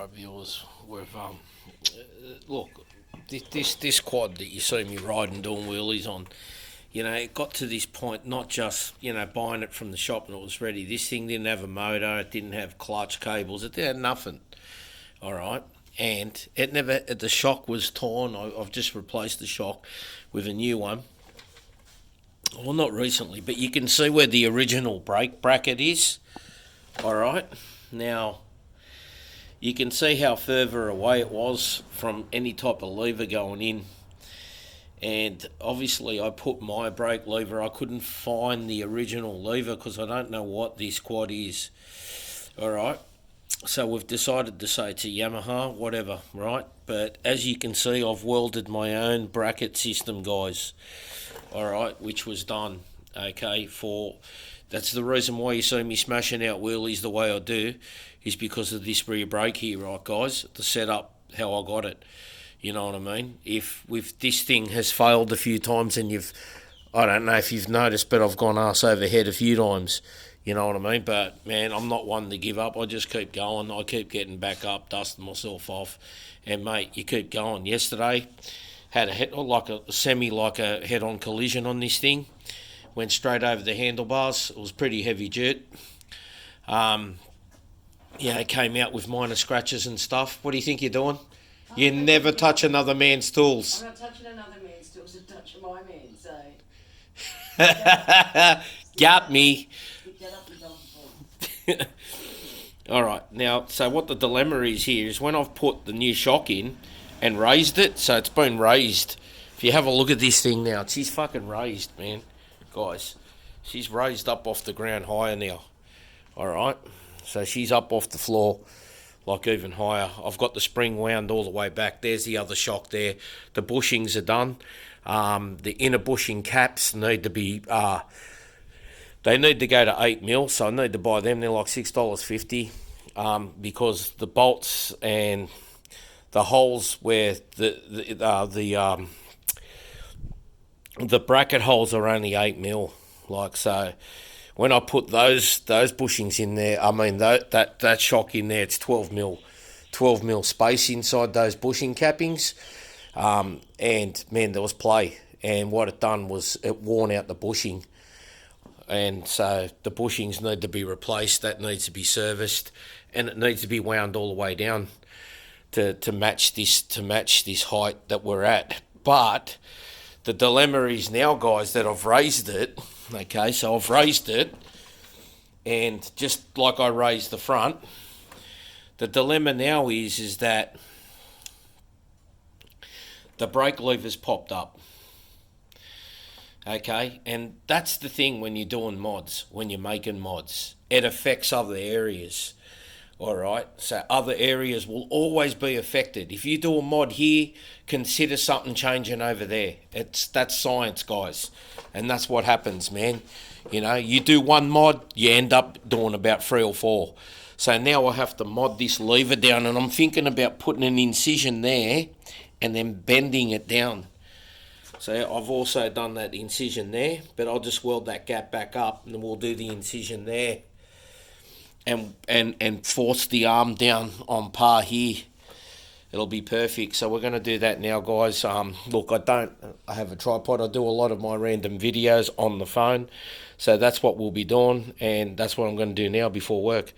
Alright, viewers, look, this quad that you see me riding, doing wheelies on, it got to this point, not just, buying it from the shop and it was ready. This thing didn't have a motor, it didn't have clutch cables, it had nothing, alright? And the shock was torn. I've just replaced the shock with a new one. Well, not recently, but you can see where the original brake bracket is, alright? Now, you can see how further away it was from any type of lever going in. And obviously I put my brake lever, I couldn't find the original lever because I don't know what this quad is. Alright, so we've decided to say it's a Yamaha, whatever, right? But as you can see, I've welded my own bracket system, guys. Alright, which was done, okay, that's the reason why you see me smashing out wheelies the way I do, is because of this rear brake here, right, guys? The setup, how I got it. You know what I mean? If this thing has failed a few times and I don't know if you've noticed, but I've gone arse over head a few times. You know what I mean? But, man, I'm not one to give up. I just keep going. I keep getting back up, dusting myself off. And, mate, you keep going. Yesterday, had a head-on collision on this thing. Went straight over the handlebars. It was pretty heavy jerk. It came out with minor scratches and stuff. What do you think you're doing? You never touch another man's tools. I'm not touching another man's tools, I'm touching my man, so... Got me. Pick that up and dump it. Alright, now, so what the dilemma is here is when I've put the new shock in and raised it, so it's been raised. If you have a look at this thing now, she's fucking raised, man. Guys, she's raised up off the ground higher now. Alright, so she's up off the floor. Like even higher. I've got the spring wound all the way back. There's the other shock there. The bushings are done. The inner bushing caps need to be, they need to go to 8mm, so I need to buy them. They're like $6.50 because the bolts and the holes where the bracket holes are only 8mm. Like so. When I put those bushings in there, I mean that shock in there, it's 12mm space inside those bushing cappings, and man, there was play. And what it done was it worn out the bushing, and so the bushings need to be replaced. That needs to be serviced, and it needs to be wound all the way down to match this height that we're at. But the dilemma is now, guys, that I've raised it. Okay, so I've raised it, and just like I raised the front, the dilemma now is that the brake lever's popped up. Okay, and that's the thing when you're doing mods, when you're making mods. It affects other areas. Alright, so other areas will always be affected. If you do a mod here, consider something changing over there. That's science, guys. And that's what happens, man. You do one mod, you end up doing about 3 or 4. So now I have to mod this lever down, and I'm thinking about putting an incision there and then bending it down. So I've also done that incision there, but I'll just weld that gap back up and then we'll do the incision there. And force the arm down on par here. It'll be perfect. So we're going to do that now, guys. Look, I have a tripod. I do a lot of my random videos on the phone. So that's what we'll be doing, and that's what I'm going to do now before work.